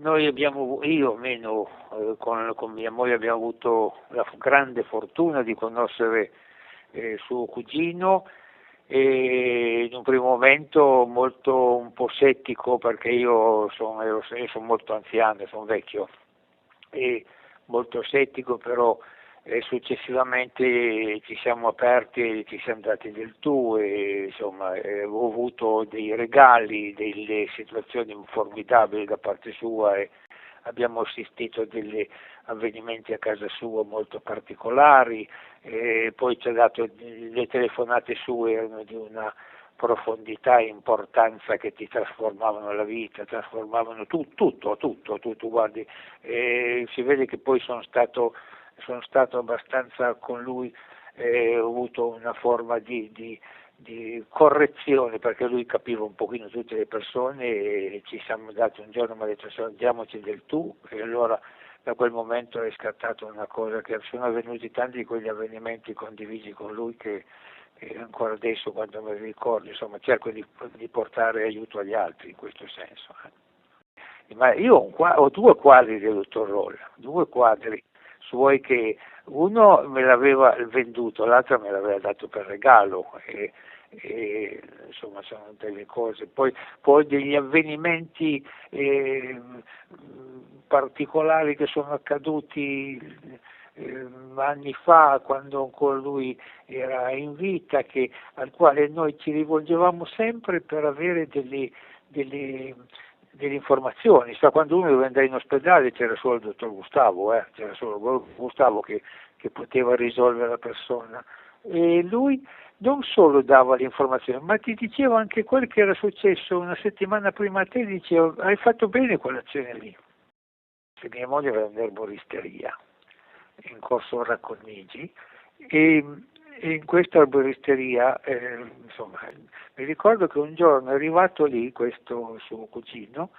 Noi abbiamo, io almeno con mia moglie abbiamo avuto la grande fortuna di conoscere suo cugino e in un primo momento molto un po' scettico perché io sono molto anziano, sono vecchio e molto scettico, però successivamente ci siamo aperti e ci siamo dati del tu e insomma ho avuto dei regali, delle situazioni formidabili da parte sua e abbiamo assistito a degli avvenimenti a casa sua molto particolari e poi ci ha dato le telefonate sue erano di una profondità e importanza che ti trasformavano la vita, trasformavano tutto, guardi, si vede che poi sono stato abbastanza con lui, ho avuto una forma di correzione perché lui capiva un pochino tutte le persone e ci siamo dati un giorno, mi ha detto diamoci del tu e allora da quel momento è scattata una cosa che sono avvenuti tanti di quegli avvenimenti condivisi con lui che ancora adesso quando me li ricordo insomma cerco di portare aiuto agli altri in questo senso. Ma io ho due quadri del dottor Roll, due quadri suoi che uno me l'aveva venduto, l'altro me l'aveva dato per regalo e insomma sono delle cose, poi degli avvenimenti particolari che sono accaduti anni fa quando ancora lui era in vita al quale noi ci rivolgevamo sempre per avere delle informazioni, quando uno doveva andare in ospedale c'era solo il dottor Gustavo, c'era solo Gustavo che poteva risolvere la persona e lui non solo dava le informazioni ma ti diceva anche quel che era successo una settimana prima a te, diceva hai fatto bene quell'azione lì. Se mia moglie aveva un'erboristeria in corso Racconigi e in questa erboristeria insomma mi ricordo che un giorno è arrivato lì questo suo cugino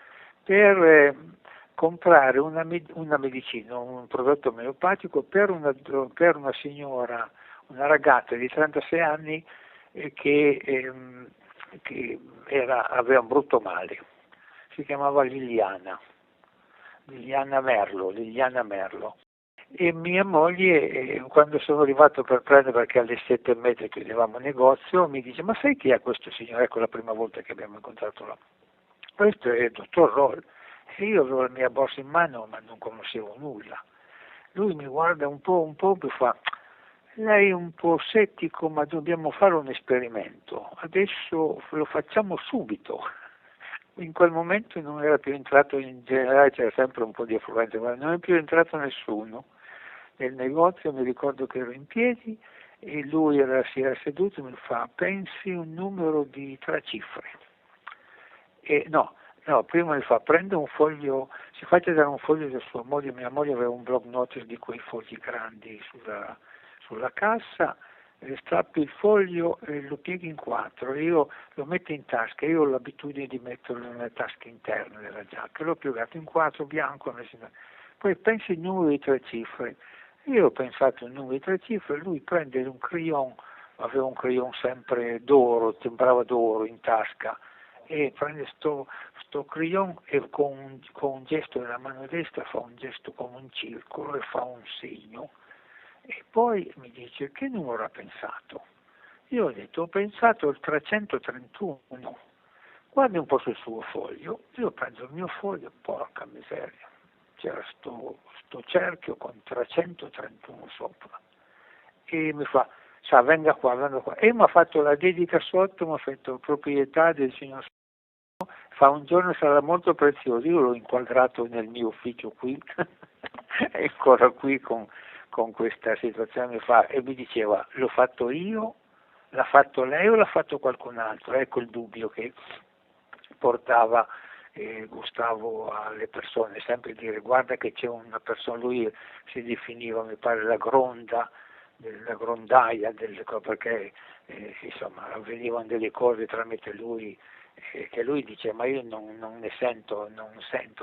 per comprare una medicina, un prodotto omeopatico per una signora, una ragazza di 36 anni che aveva un brutto male, si chiamava Liliana Merlo. E mia moglie, quando sono arrivato per prendere, perché alle 7:30 chiudevamo il negozio, mi dice, ma sai chi è questo signore? Ecco la prima volta che abbiamo incontrato là. Questo è il dottor Roll. E io avevo la mia borsa in mano, ma non conoscevo nulla. Lui mi guarda un po' e fa, lei è un po' scettico, ma dobbiamo fare un esperimento. Adesso lo facciamo subito. In quel momento non era più entrato, in generale c'era sempre un po' di affluenza, ma non è più entrato nessuno nel negozio. Mi ricordo che ero in piedi e lui si era seduto e mi fa pensi un numero di 3 cifre e no, prima mi fa prende un foglio, si faccia dare un foglio da sua moglie, mia moglie aveva un block notice di quei fogli grandi sulla cassa, strappi il foglio e lo pieghi in 4, io lo metto in tasca, io ho l'abitudine di metterlo nelle tasche interne della giacca, l'ho piegato in 4 bianco, poi pensi il numero di 3 cifre, io ho pensato il numero di 3 cifre, lui prende un crayon, aveva un crayon sempre d'oro, sembrava d'oro in tasca, e prende sto crayon e con un gesto della mano destra fa un gesto come un circolo e fa un segno. E poi mi dice, che numero ha pensato? Io ho detto, ho pensato il 331. Guardi un po' sul suo foglio, io prendo il mio foglio, porca miseria, c'era sto cerchio con 331 sopra. E mi fa, venga qua. E mi ha fatto la dedica sotto, mi ha fatto proprietà del signor fa un giorno sarà molto prezioso, io l'ho inquadrato nel mio ufficio qui, è ancora qui con questa situazione fa e mi diceva l'ho fatto io, l'ha fatto lei o l'ha fatto qualcun altro? Ecco il dubbio che portava Gustavo alle persone, sempre dire guarda che c'è una persona, lui si definiva mi pare la grondaia perché insomma avvenivano delle cose tramite lui che lui dice ma io non ne sento,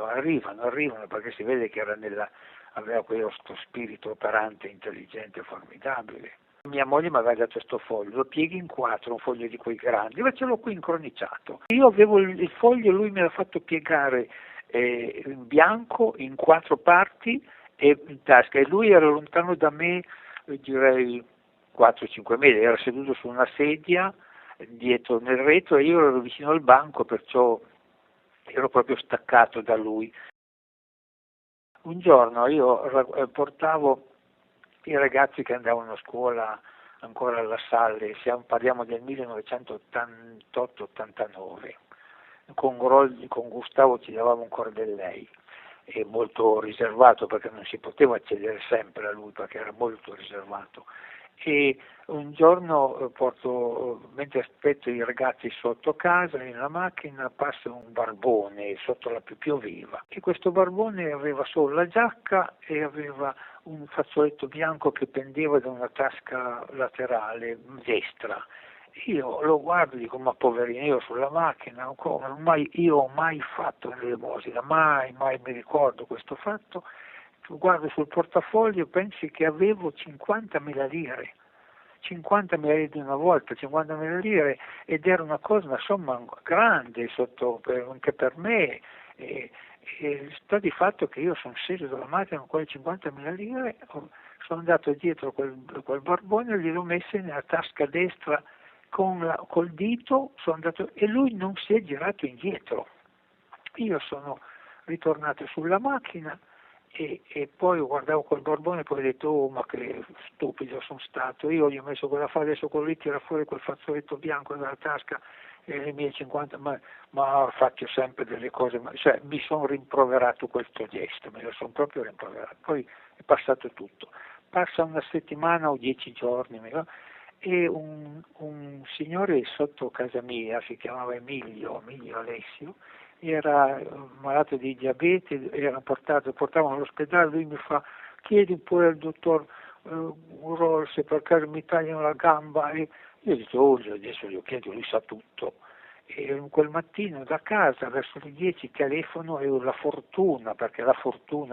arrivano perché si vede che aveva questo spirito operante, intelligente, formidabile. Mia moglie mi aveva dato questo foglio, lo pieghi in 4, un foglio di quei grandi, ma ce l'ho qui incroniciato. Io avevo il foglio, lui me l'ha fatto piegare in bianco in 4 parti e in tasca, e lui era lontano da me, direi 4-5 metri, era seduto su una sedia dietro nel retro e io ero vicino al banco, perciò ero proprio staccato da lui. Un giorno io portavo i ragazzi che andavano a scuola ancora alla Salle, parliamo del 1988-89, con Gustavo ci davamo ancora del lei, e molto riservato perché non si poteva accedere sempre a lui perché era molto riservato. E un giorno mentre aspetto i ragazzi sotto casa, nella macchina, passa un barbone sotto la pioviva, e questo barbone aveva solo la giacca e aveva un fazzoletto bianco che pendeva da una tasca laterale destra. Io lo guardo e dico: ma poverino, io sulla macchina, io ho mai fatto l'elemosina, mai mi ricordo questo fatto. Guardo sul portafoglio, pensi che avevo 50.000 lire. 50.000 lire di una volta, 50.000 lire, ed era una cosa, una somma grande anche per me. E sta di fatto che io sono sceso dalla macchina con quelle 50.000 lire, sono andato dietro quel barbone e gliel'ho messe nella tasca destra col dito, sono andato, e lui non si è girato indietro. Io sono ritornato sulla macchina e poi guardavo quel barbone e poi ho detto: oh, ma che stupido sono stato, io gli ho messo quella fa, adesso quello lì tira fuori quel fazzoletto bianco dalla tasca e le mie 50, ma faccio sempre delle cose, cioè mi sono rimproverato questo gesto, me lo sono proprio rimproverato. Poi è passato tutto, passa una settimana o 10 giorni, e un signore sotto casa mia, si chiamava Emilio Alessio, era malato di diabete, portavano all'ospedale, lui mi fa: chiedi pure al dottor Urol se per caso mi tagliano la gamba, e io ho detto: oh, adesso glielo chiedo, lui sa tutto. E quel mattino da casa verso le 10 telefono e ho la fortuna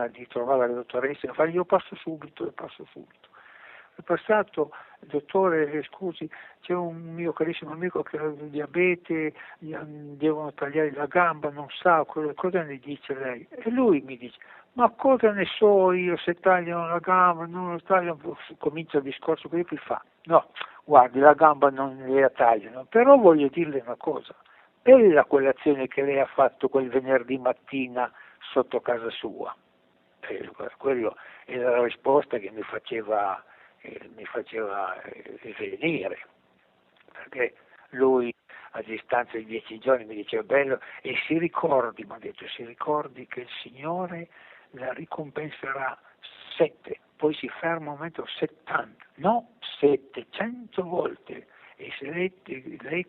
di trovare la dottoressa, e fa: io passo subito. È passato: dottore, scusi, c'è un mio carissimo amico che ha il diabete, gli devono tagliare la gamba, non sa cosa ne dice lei. E lui mi dice: ma cosa ne so io se tagliano la gamba, non lo tagliano. Comincia il discorso che lui fa: no, guardi, la gamba non la tagliano, però voglio dirle una cosa, bella quell'azione che lei ha fatto quel venerdì mattina sotto casa sua. E quello era la risposta che mi faceva venire, perché lui a distanza di 10 giorni mi diceva: bello, e mi ha detto, si ricordi che il Signore la ricompenserà 7, poi si ferma un momento, 70, no, 700 volte, e se lei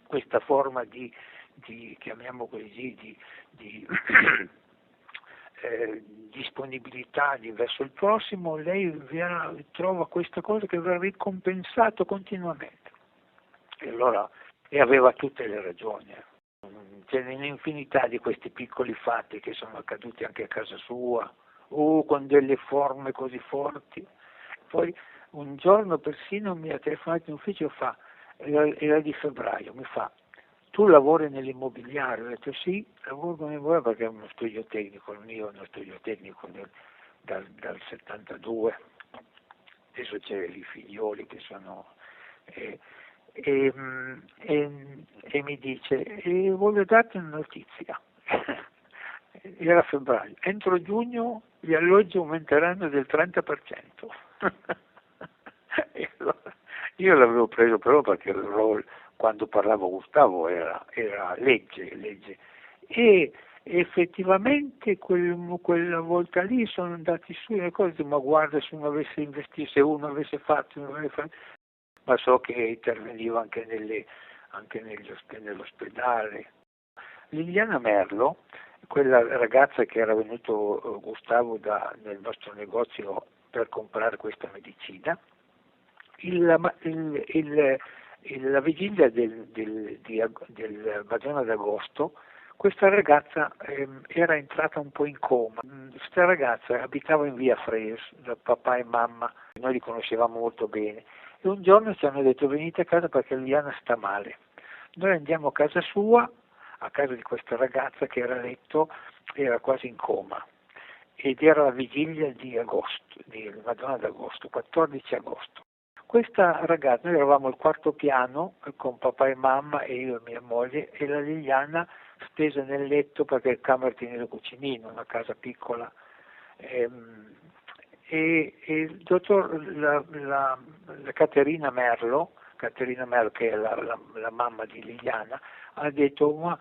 questa forma di chiamiamo così, di disponibilità verso il prossimo, lei trova questa cosa che verrà ricompensato continuamente. E allora, aveva tutte le ragioni. C'è un'infinità di questi piccoli fatti che sono accaduti anche a casa sua, con delle forme così forti. Poi un giorno persino mi ha telefonato in ufficio, era di febbraio, mi fa: tu lavori nell'immobiliare? Ho detto: sì, lavoro nell'immobiliare perché è uno studio tecnico, il mio è uno studio tecnico dal 72, adesso c'è i figlioli che sono... e mi dice: voglio darti una notizia. Era febbraio, entro giugno gli alloggi aumenteranno del 30%. E allora, io l'avevo preso però perché il ruolo, quando parlavo Gustavo, era legge, e effettivamente quella volta lì sono andati su le cose, ma guarda, se uno avesse investito, se uno avesse fatto, ma so che interveniva anche nell'ospedale. Liliana Merlo, quella ragazza che era venuto Gustavo nel nostro negozio per comprare questa medicina, la vigilia del Madonna d'Agosto, questa ragazza era entrata un po' in coma. Questa ragazza abitava in via Frees, da papà e mamma, noi li conoscevamo molto bene, e un giorno ci hanno detto: venite a casa perché Liliana sta male. Noi andiamo a casa sua, a casa di questa ragazza che era a letto, era quasi in coma, ed era la vigilia di agosto, di Madonna d'Agosto, 14 agosto. Questa ragazza, noi eravamo al quarto piano con papà e mamma e io e mia moglie, e la Liliana stesa nel letto perché il camera teneva il cucinino, una casa piccola. E il dottor, la Caterina Merlo, che è la mamma di Liliana, ha detto: ma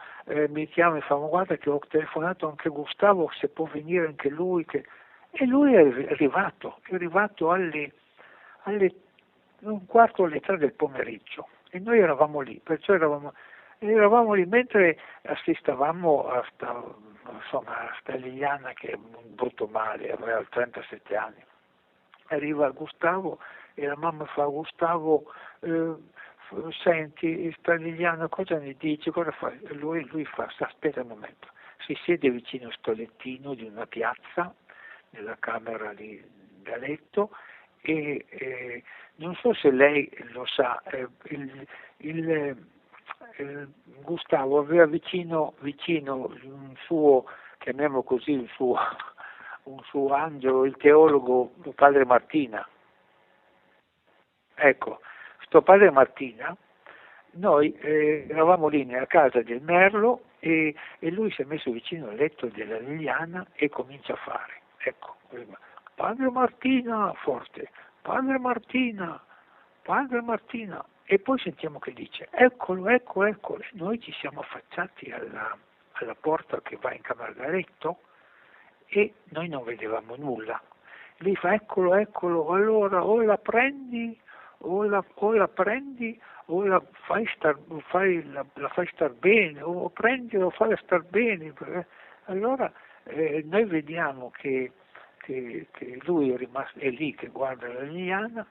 mi chiama e fa: ma guarda che ho telefonato anche Gustavo, se può venire anche lui. E lui è arrivato alle un quarto alle 3 del pomeriggio, e noi eravamo lì, perciò eravamo lì mentre assistavamo a sta Liliana che è un brutto male, aveva 37 anni. Arriva Gustavo e la mamma fa: Gustavo, senti, sta Liliana cosa ne dici, cosa fai? E lui fa: aspetta un momento, si siede vicino a sto lettino di una piazza, nella camera lì da letto, e non so se lei lo sa, Gustavo aveva vicino un suo, chiamiamolo così, un suo angelo, il teologo, il padre Martina. Ecco, sto padre Martina, noi eravamo lì nella casa del Merlo, e lui si è messo vicino al letto della Liliana e comincia a fare. Ecco, padre Martina, forte, padre Martina, padre Martina. E poi sentiamo che dice: eccolo, eccolo. Noi ci siamo affacciati alla porta che va in camera da letto e noi non vedevamo nulla. Lui fa: eccolo, allora o la prendi o la prendi o la fai star bene, o prendi o fai star bene. Allora noi vediamo che lui è lì che guarda la Liliana,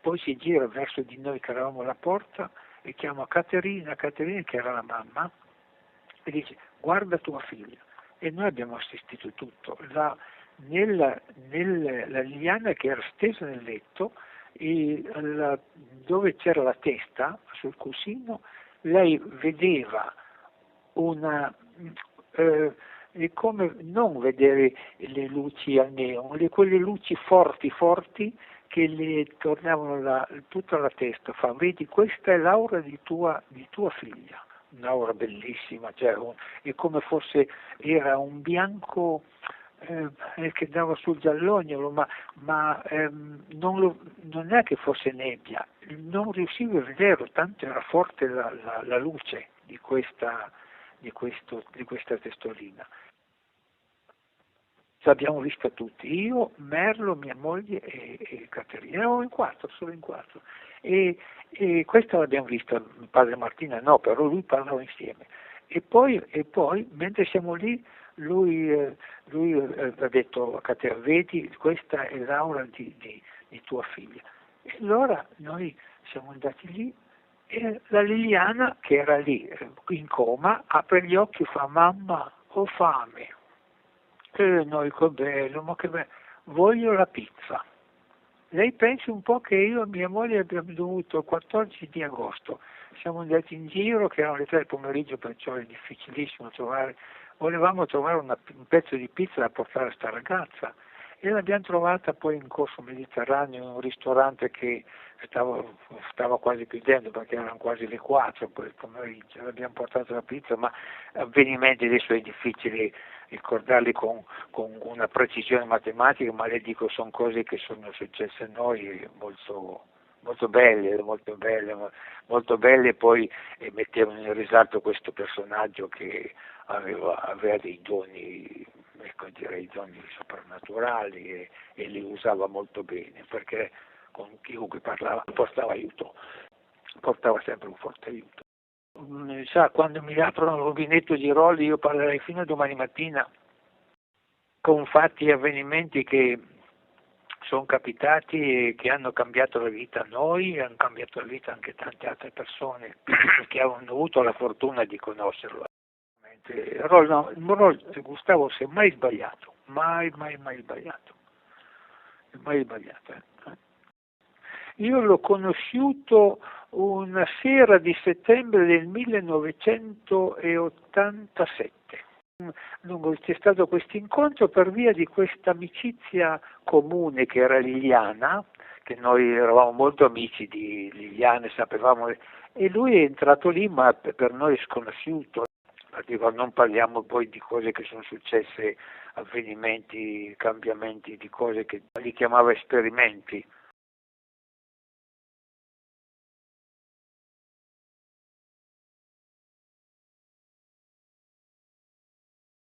poi si gira verso di noi che eravamo alla porta e chiama Caterina che era la mamma, e dice: guarda tua figlia. E noi abbiamo assistito tutto. La Liliana che era stesa nel letto, dove c'era la testa, sul cuscino, lei vedeva è come non vedere le luci al neon, quelle luci forti che le tornavano tutta la testa. Fa: vedi, questa è l'aura di tua figlia, un'aura bellissima, cioè è come fosse, era un bianco che dava sul giallognolo, ma non è che fosse nebbia, non riuscivo a vederlo, tanto era forte la luce di questa testolina. L'abbiamo vista tutti, io, Merlo, mia moglie e Caterina, eravamo solo in quattro, e questa l'abbiamo vista, padre Martina no, però lui parlava insieme, e poi mentre siamo lì lui ha detto a Caterina: vedi, questa è l'aura di tua figlia. E allora noi siamo andati lì, e la Liliana, che era lì in coma, apre gli occhi e fa: mamma, ho fame. E noi: che bello, ma che bello, voglio la pizza. Lei pensi un po' che io e mia moglie abbiamo dovuto, il 14 di agosto, siamo andati in giro, che erano le 3 del pomeriggio, perciò è difficilissimo volevamo trovare un pezzo di pizza da portare a sta ragazza, e l'abbiamo trovata poi in Corso Mediterraneo, in un ristorante che stava quasi chiudendo perché erano quasi le 4 poi il pomeriggio. L'abbiamo portato la pizza, ma avvenimenti adesso è difficile ricordarli con una precisione matematica, ma le dico, sono cose che sono successe a noi, molto belle, e poi mettevano in risalto questo personaggio che aveva dei doni, ecco, direi doni soprannaturali, e li usava molto bene, perché con chiunque parlava portava sempre un forte aiuto. Sa, quando mi aprono il rubinetto di Rolli io parlerei fino a domani mattina, con fatti e avvenimenti che sono capitati e che hanno cambiato la vita a noi, e hanno cambiato la vita anche tante altre persone che hanno avuto la fortuna di conoscerlo. Gustavo si è mai sbagliato, mai sbagliato, mai sbagliato. Io l'ho conosciuto una sera di settembre del 1987. Dunque, c'è stato questo incontro per via di questa amicizia comune che era Liliana, che noi eravamo molto amici di Liliana, sapevamo, e lui è entrato lì, ma per noi è sconosciuto, perché non parliamo poi di cose che sono successe, avvenimenti, cambiamenti di cose che li chiamava esperimenti.